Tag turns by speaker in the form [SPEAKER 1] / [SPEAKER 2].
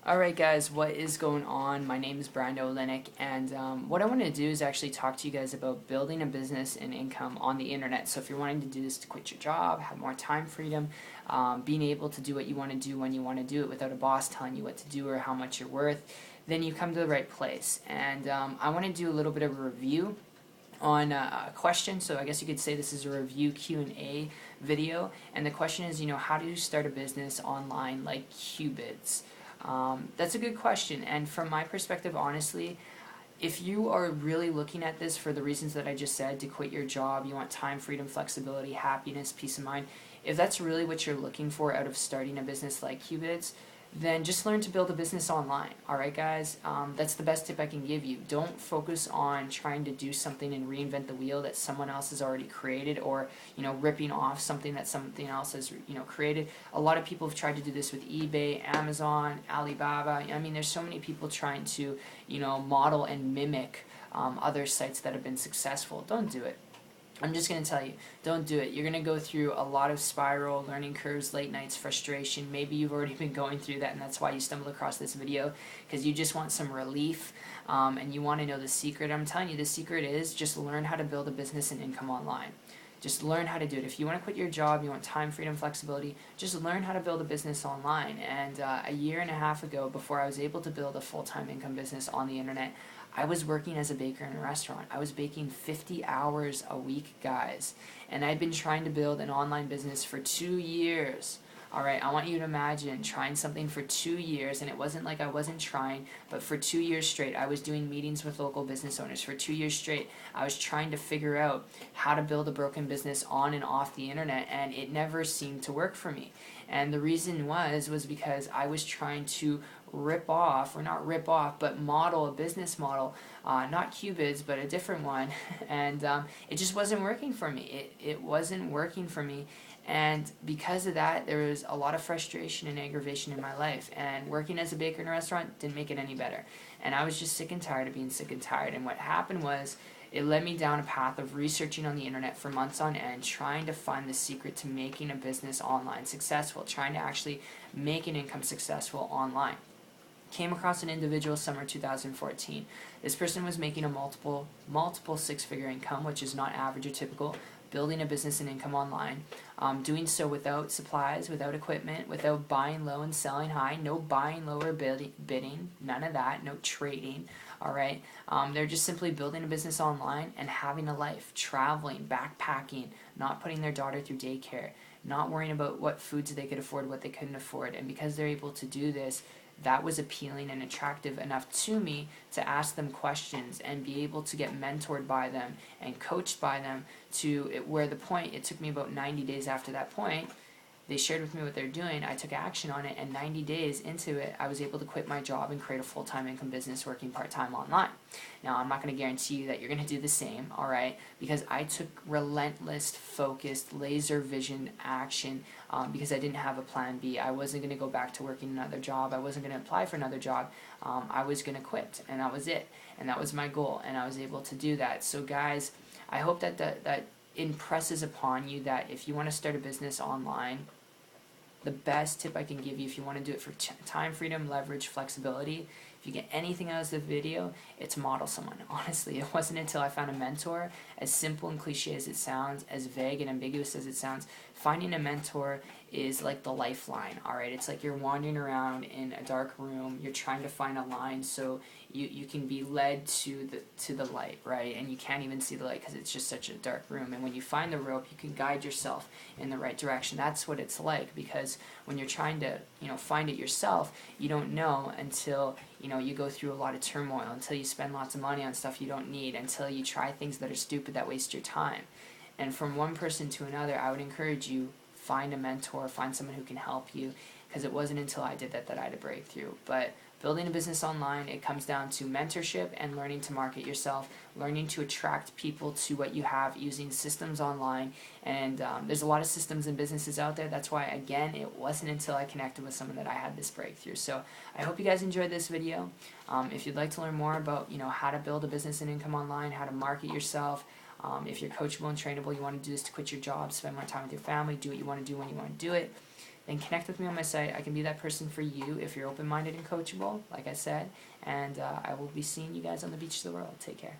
[SPEAKER 1] Alright guys, what is going on? My name is Brian Olenek, and what I want to do is actually talk to you guys about building a business and income on the internet. So if you're wanting to do this to quit your job, have more time freedom, being able to do what you want to do when you want to do it without a boss telling you what to do or how much you're worth, then you come to the right place. And I want to do a little bit of a review on a question. So I guess you could say this is a review Q&A video, and the question is, how do you start a business online like Quibids? That's a good question, and from my perspective, honestly, if you are really looking at this for the reasons that I just said, to quit your job, you want time, freedom, flexibility, happiness, peace of mind, if that's really what you're looking for out of starting a business like Quibids, then just learn to build a business online. Alright guys, that's the best tip I can give you. Don't focus on trying to do something and reinvent the wheel that someone else has already created, or ripping off something that something else has created. A lot of people have tried to do this with eBay, Amazon, Alibaba. I mean, there's so many people trying to model and mimic other sites that have been successful. Don't do it. I'm just going to tell you, don't do it. You're going to go through a lot of spiral, learning curves, late nights, frustration. Maybe you've already been going through that, and that's why you stumbled across this video, because you just want some relief, and you want to know the secret. I'm telling you, the secret is just learn how to build a business and income online. Just learn how to do it. If you want to quit your job, you want time, freedom, flexibility, just learn how to build a business online. And a year and a half ago, before I was able to build a full-time income business on the internet, I was working as a baker in a restaurant. I was baking 50 hours a week, guys. And I'd been trying to build an online business for 2 years. Alright, I want you to imagine trying something for 2 years, and it wasn't like I wasn't trying, but for 2 years straight, I was doing meetings with local business owners. For 2 years straight, I was trying to figure out how to build a broken business on and off the internet, and it never seemed to work for me. And the reason was because I was trying to rip off, or not rip off, but model a business model, not Quibids, but a different one, and it just wasn't working for me. It wasn't working for me, and because of that, there was a lot of frustration and aggravation in my life, and working as a baker in a restaurant didn't make it any better. And I was just sick and tired of being sick and tired, and what happened was, it led me down a path of researching on the internet for months on end, trying to find the secret to making a business online successful, trying to actually make an income successful online. Came across an individual summer 2014. This person was making a multiple six-figure income, which is not average or typical, building a business and income online, doing so without supplies, without equipment, without buying low and selling high, no buying low or bidding, none of that, no trading. Alright, they're just simply building a business online and having a life, traveling, backpacking, not putting their daughter through daycare, not worrying about what foods they could afford, what they couldn't afford. And because they're able to do this, that was appealing and attractive enough to me to ask them questions and be able to get mentored by them and coached by them to where the point, it took me about 90 days after that point, they shared with me what they're doing, I took action on it, and 90 days into it, I was able to quit my job and create a full-time income business working part-time online. Now, I'm not going to guarantee you that you're going to do the same, alright, because I took relentless, focused, laser vision action because I didn't have a plan B. I wasn't going to go back to working another job. I wasn't going to apply for another job. I was going to quit, and that was it. And that was my goal, and I was able to do that. So guys, I hope that impresses upon you that if you want to start a business online, the best tip I can give you if you want to do it for time, freedom, leverage, flexibility, if you get anything out of the video, it's model someone. Honestly, it wasn't until I found a mentor, as simple and cliche as it sounds, as vague and ambiguous as it sounds, finding a mentor is like the lifeline, alright? It's like you're wandering around in a dark room, you're trying to find a line so you can be led to the light, right? And you can't even see the light because it's just such a dark room. And when you find the rope, you can guide yourself in the right direction. That's what it's like, because when you're trying to find it yourself, you don't know until you go through a lot of turmoil, until you spend lots of money on stuff you don't need, until you try things that are stupid that waste your time. And from one person to another, I would encourage you, find a mentor, find someone who can help you, because it wasn't until I did that I had a breakthrough. But building a business online, it comes down to mentorship and learning to market yourself, learning to attract people to what you have using systems online. And there's a lot of systems and businesses out there. That's why, again, it wasn't until I connected with someone that I had this breakthrough. So I hope you guys enjoyed this video. If you'd like to learn more about how to build a business and income online, how to market yourself, if you're coachable and trainable, you want to do this to quit your job, spend more time with your family, do what you want to do when you want to do it, then connect with me on my site. I can be that person for you if you're open-minded and coachable, like I said, and I will be seeing you guys on the beach of the world. Take care.